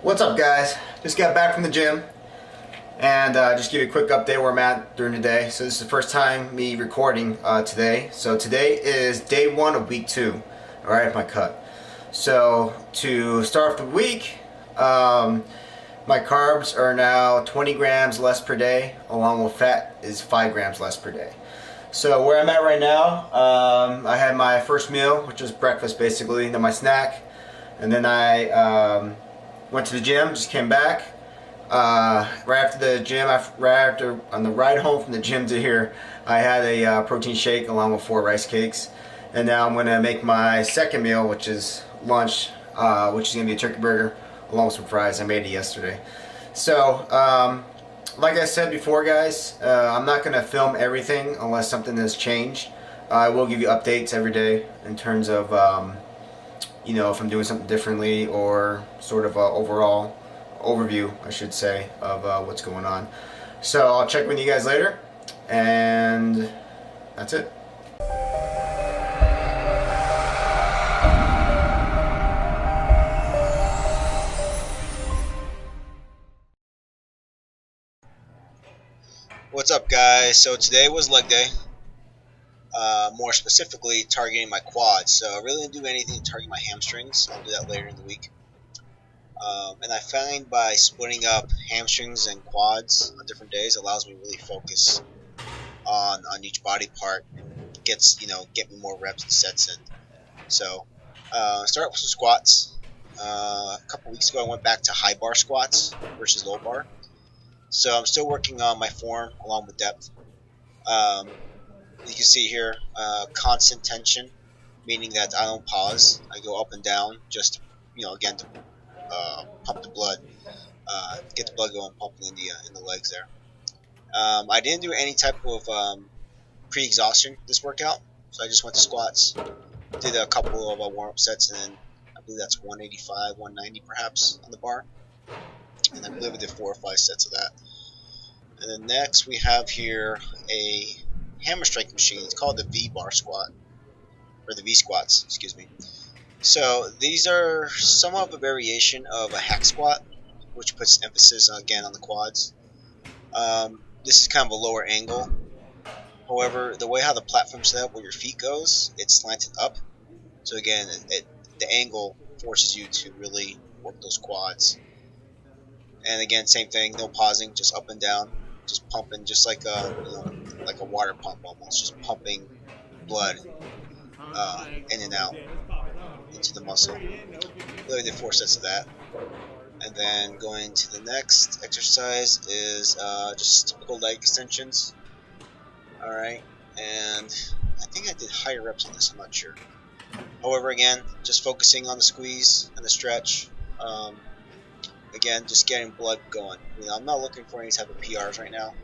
What's up, guys? Just got back from the gym and just give you a quick update where I'm at during the day. So this is the first time me recording today. So today is day 1 of week 2. All right, my cut. So to start off the week, my carbs are now 20 grams less per day, along with fat is 5 grams less per day. So where I'm at right now, I had my first meal, which was breakfast basically, then my snack, and then I went to the gym, just came back. Right after the gym, on the ride home from the gym to here, I had a protein shake along with 4 rice cakes. And now I'm going to make my second meal, which is lunch, which is going to be a turkey burger along with some fries. I made it yesterday. So, like I said before, guys, I'm not going to film everything unless something has changed. I will give you updates every day in terms of you know, if I'm doing something differently or sort of overall overview, I should say, of what's going on. So I'll check with you guys later, and that's it. What's up, guys? So today was leg day. More specifically, targeting my quads. So I really didn't do anything to target my hamstrings. I'll do that later in the week. And I find by splitting up hamstrings and quads on different days allows me to really focus on each body part. Get me more reps and sets in. So start with some squats. A couple weeks ago, I went back to high bar squats versus low bar. So I'm still working on my form along with depth. You can see here, constant tension, meaning that I don't pause. I go up and down, just again to pump the blood, get the blood going, pumping in the legs there. I didn't do any type of pre-exhaustion this workout, so I just went to squats, did a couple of warm-up sets, and then I believe that's 185, 190 perhaps on the bar, and I believe I did 4 or 5 sets of that. And then next we have here a hammer strength machine. It's called the V-bar squat, or the V-squats, excuse me. So these are somewhat of a variation of a hack squat, which puts emphasis again on the quads. This is kind of a lower angle. However, the way how the platform's set up where your feet goes, it's slanted up. So again, the angle forces you to really work those quads. And again, same thing, no pausing, just up and down, just pumping, just like a water pump almost, just pumping blood in and out into the muscle. Really did 4 sets of that. And then going to the next exercise is just typical leg extensions. Alright, and I think I did higher reps on this, I'm not sure. However, again, just focusing on the squeeze and the stretch. Again, just getting blood going. I'm not looking for any type of PRs right now.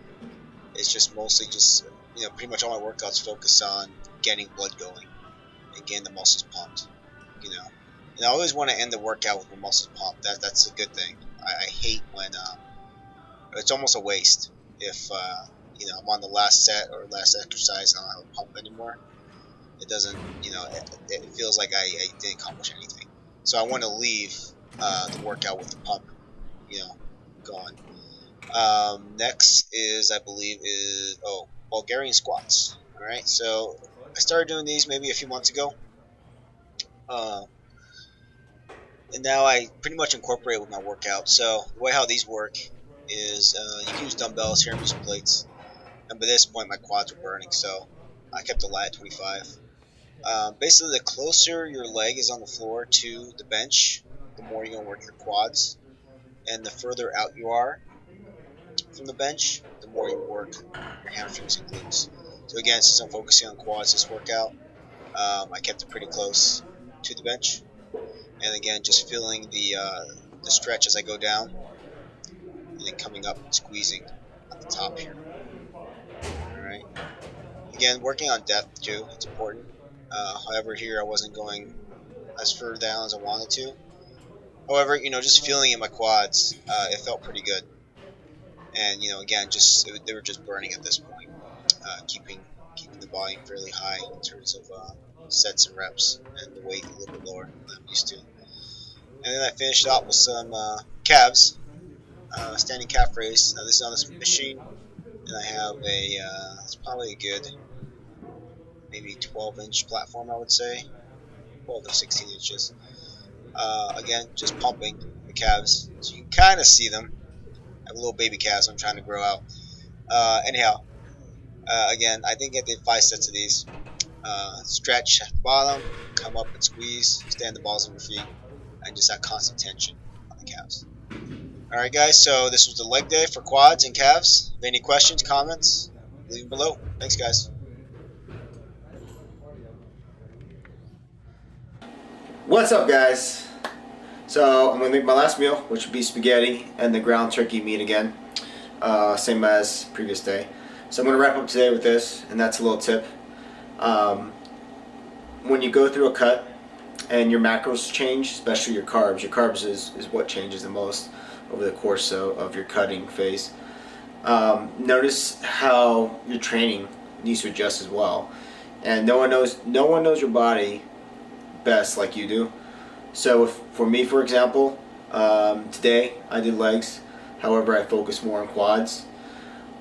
It's just mostly just, pretty much all my workouts focus on getting blood going and getting the muscles pumped. And I always want to end the workout with the muscles pumped. That's a good thing. I hate when it's almost a waste if I'm on the last set or last exercise and I don't have a pump anymore. It doesn't, it feels like I didn't accomplish anything. So I want to leave the workout with the pump, going. Next is, I believe, Bulgarian squats. Alright, so I started doing these maybe a few months ago. And now I pretty much incorporate it with my workout. So the way how these work is you can use dumbbells here and use plates. And by this point my quads were burning, so I kept the lat at 25. Basically, the closer your leg is on the floor to the bench, the more you're going to work your quads. And the further out you are from the bench, the more you work your hamstrings and glutes. So again, since I'm focusing on quads this workout, I kept it pretty close to the bench. And again, just feeling the stretch as I go down, and then coming up and squeezing at the top here. Alright. Again, working on depth too, it's important. However, here I wasn't going as far down as I wanted to. However, just feeling in my quads, it felt pretty good. And again, they were just burning at this point, keeping the volume fairly high in terms of sets and reps, and the weight a little bit lower than I'm used to. And then I finished out with some calves, standing calf raise. Now this is on this machine, and I have a it's probably a good maybe 12-inch platform, I would say, 12 to 16 inches. Again, just pumping the calves, so you can kind of see them. I have little baby calves I'm trying to grow out. Anyhow, again, I think I did 5 sets of these. Stretch at the bottom, come up and squeeze, stand the balls on your feet, and just have constant tension on the calves. Alright guys, so this was the leg day for quads and calves. If you have any questions, comments, leave them below. Thanks guys. What's up, guys? So I'm gonna make my last meal, which would be spaghetti and the ground turkey meat again, same as previous day. So I'm gonna wrap up today with this, and that's a little tip. When you go through a cut and your macros change, especially your carbs is what changes the most over the course of your cutting phase. Notice how your training needs to adjust as well, and no one knows your body best like you do. So for me, for example, today I did legs. However, I focused more on quads.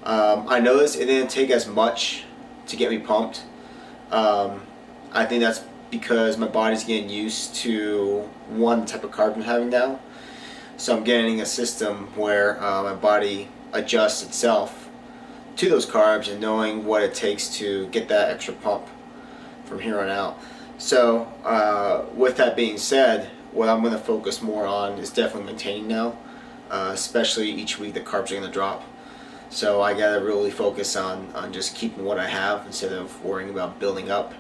I noticed it didn't take as much to get me pumped. I think that's because my body's getting used to one type of carb I'm having now. So I'm getting a system where my body adjusts itself to those carbs and knowing what it takes to get that extra pump from here on out. So with that being said, what I'm going to focus more on is definitely maintaining now, especially each week the carbs are going to drop. So I got to really focus on just keeping what I have instead of worrying about building up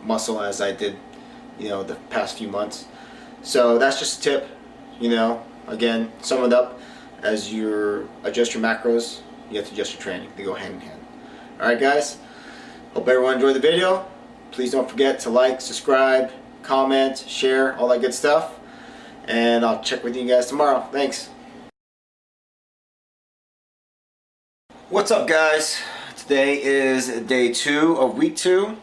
muscle as I did, the past few months. So that's just a tip. Again, sum it up, as you adjust your macros, you have to adjust your training. They go hand in hand. Alright guys, hope everyone enjoyed the video. Please don't forget to like, subscribe, comment, share, all that good stuff. And I'll check with you guys tomorrow. Thanks. What's up guys? Today is day 2 of week 2.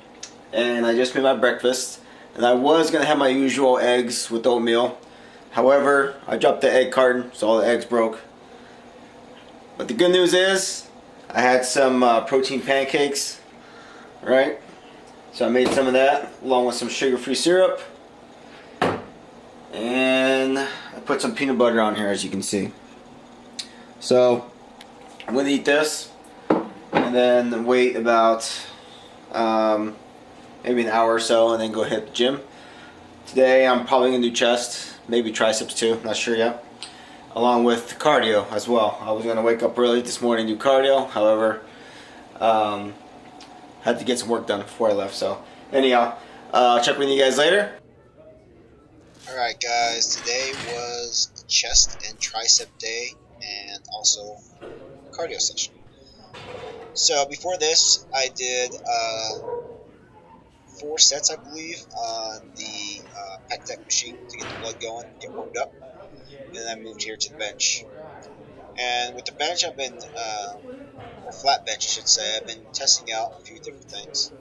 And I just made my breakfast. And I was going to have my usual eggs with oatmeal. However, I dropped the egg carton, so all the eggs broke. But the good news is, I had some protein pancakes, right? So I made some of that, along with some sugar-free syrup. And I put some peanut butter on here, as you can see. So, I'm going to eat this, and then wait about maybe an hour or so, and then go hit the gym. Today, I'm probably going to do chest. Maybe triceps too, not sure yet. Along with cardio as well. I was going to wake up early this morning and do cardio. However, had to get some work done before I left. So anyhow, I'll check with you guys later. Alright guys, today was chest and tricep day, and also cardio session. So before this, I did 4 sets, I believe, on the pec deck machine to get the blood going, get warmed up, and then I moved here to the bench. And with the bench, I've been, or flat bench I should say, I've been testing out a few different things.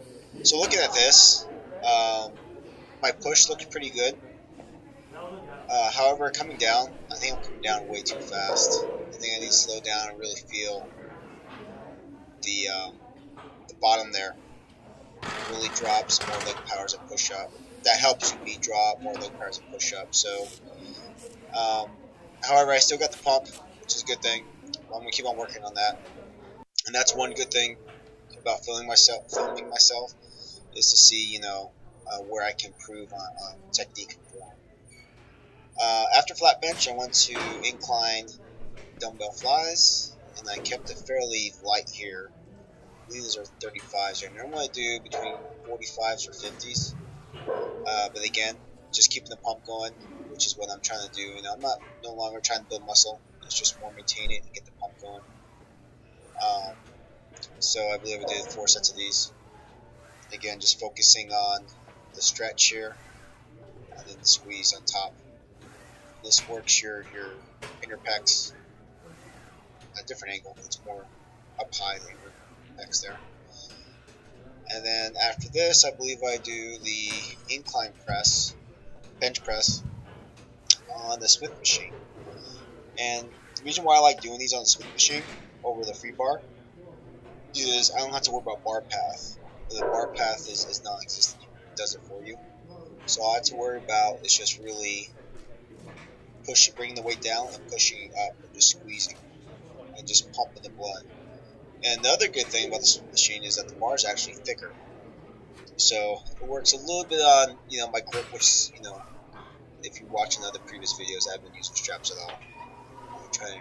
So looking at this, my push looks pretty good. However, coming down, I think I'm coming down way too fast. I think I need to slow down and really feel the bottom there. Really drops more leg powers at push up. That helps me drop more leg powers at push up. So, however, I still got the pump, which is a good thing. I'm gonna keep on working on that. And that's one good thing about filming myself is to see, where I can improve on technique and form. After flat bench, I went to incline dumbbell flies, and I kept it fairly light here. I believe these are 35s. I normally do between 45s or 50s. But again, just keeping the pump going, which is what I'm trying to do. I'm no longer trying to build muscle. It's just more maintain it and get the pump going. So I believe I did 4 sets of these. Again, just focusing on the stretch here, and then the squeeze on top. This works your inner pecs at a different angle. It's more up high than your pecs there. And then after this, I believe I do the incline press, bench press, on the Smith machine. And the reason why I like doing these on the smooth machine over the free bar is I don't have to worry about bar path. The bar path is non-existent. It does it for you. So all I have to worry about is just really bringing the weight down and pushing it up and just squeezing and just pumping the blood. And the other good thing about this machine is that the bar is actually thicker. So it works a little bit on, my grip, which, if you're watching other previous videos, I haven't been using straps at all. I'm trying to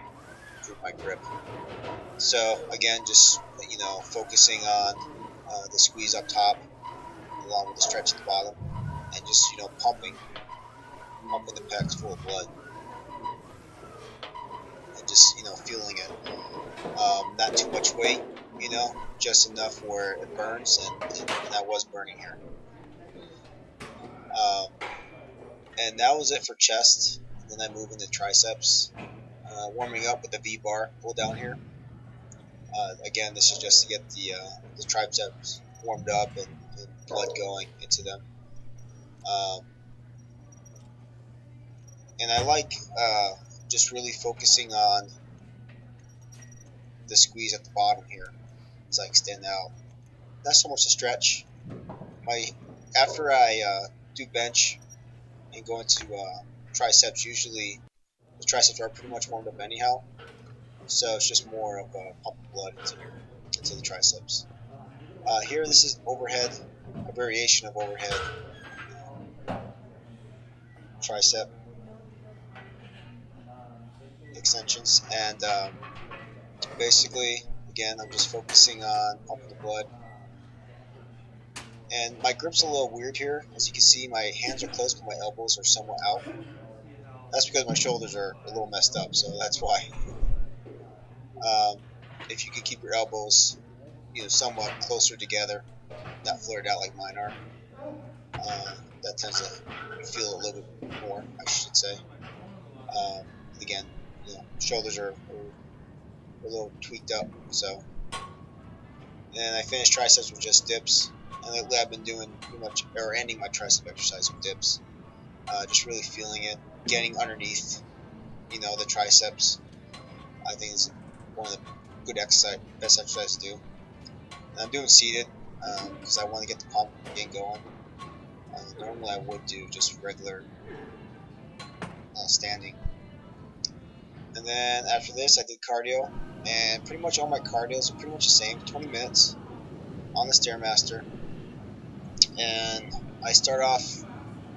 improve my grip. So again, just, focusing on the squeeze up top along with the stretch at the bottom and just, pumping the pecs full of blood. And just, feeling it. Not too much weight, just enough where it burns, and that was burning here. And that was it for chest. And then I move into triceps, warming up with the V-bar pull down here. Again, this is just to get the triceps warmed up and blood going into them. And I like just really focusing on the squeeze at the bottom here as I extend out. Not so much a stretch. After I do bench and go into triceps, usually the triceps are pretty much warmed up anyhow. So it's just more of a pump of blood into the triceps. Here, this is overhead, a variation of overhead tricep extensions, and basically, again, I'm just focusing on pumping the blood. And my grip's a little weird here. As you can see, my hands are close, but my elbows are somewhat out. That's because my shoulders are a little messed up, so that's why. If you could keep your elbows, somewhat closer together, not flared out like mine are, that tends to feel a little bit more, I should say. Again, shoulders are a little tweaked up, so. And I finished triceps with just dips. And lately I've been doing pretty much, or ending my tricep exercise with dips. Just really feeling it, getting underneath, the triceps. I think is one of the good best exercises to do. And I'm doing seated because I want to get the pump again going. Normally I would do just regular standing. And then after this I did cardio, and pretty much all my cardios are pretty much the same, 20 minutes on the Stairmaster. And I start off,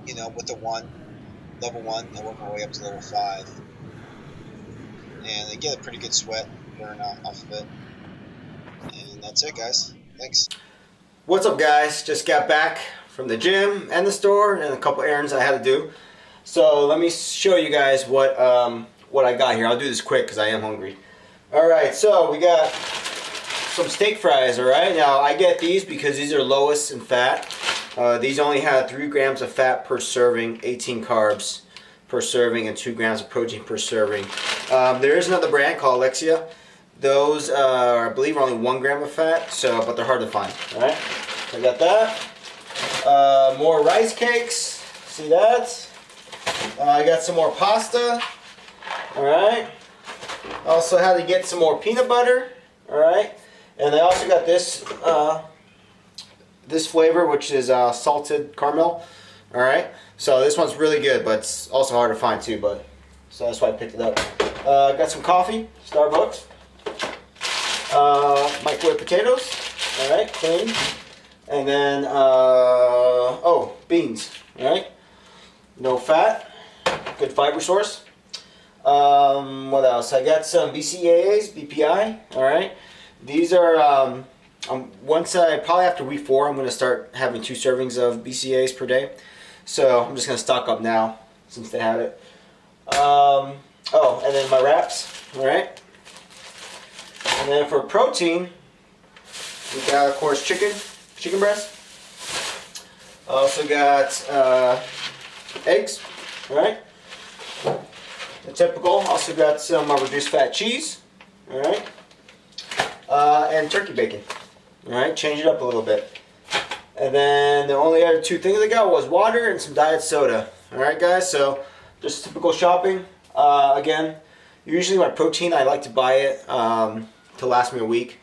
with the level 1, and work my way up to level 5. And I get a pretty good sweat burn off of it. And that's it, guys. Thanks. What's up, guys? Just got back from the gym and the store and a couple errands I had to do. So let me show you guys what I got here. I'll do this quick because I am hungry. Alright, so we got some steak fries, alright? Now, I get these because these are lowest in fat. These only have 3 grams of fat per serving, 18 carbs per serving, and 2 grams of protein per serving. There is another brand called Alexia. Those I believe are only 1 gram of fat, but they're hard to find. Alright, I got that. More rice cakes, see that? I got some more pasta. Alright. Also had to get some more peanut butter. Alright. And I also got this this flavor, which is salted caramel. Alright. So this one's really good, but it's also hard to find too, so that's why I picked it up. Got some coffee, Starbucks. Microwave potatoes. Alright, clean. And then beans. Alright. No fat. Good fiber source. What else? I got some BCAAs, BPI. Alright. These are, once probably after week 4, I'm going to start having 2 servings of BCAAs per day. So I'm just going to stock up now since they have it. And then my wraps. Alright. And then for protein, we got, of course, chicken breast. I also got eggs. Alright. The typical. Also got some reduced fat cheese. Alright. And turkey bacon. Alright, change it up a little bit. And then the only other 2 things I got was water and some diet soda. Alright, guys, so just typical shopping. Again, Usually my protein, I like to buy it to last me a week.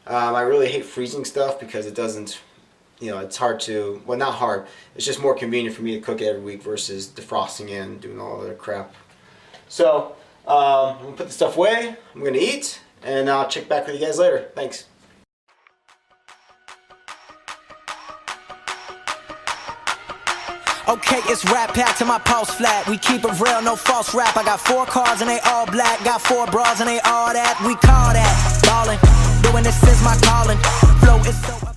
I really hate freezing stuff because it doesn't, you know, it's hard to, well, not hard, it's just more convenient for me to cook it every week versus defrosting it and doing all the crap. So I'm gonna put the stuff away, I'm gonna eat, and I'll check back with you guys later. Thanks. Okay, it's rap pack to my pulse flat. We keep it real, no false rap. I got 4 cars and they all black. Got 4 bras and they all that. We call that ballin'. Doing this is my calling. Flow is so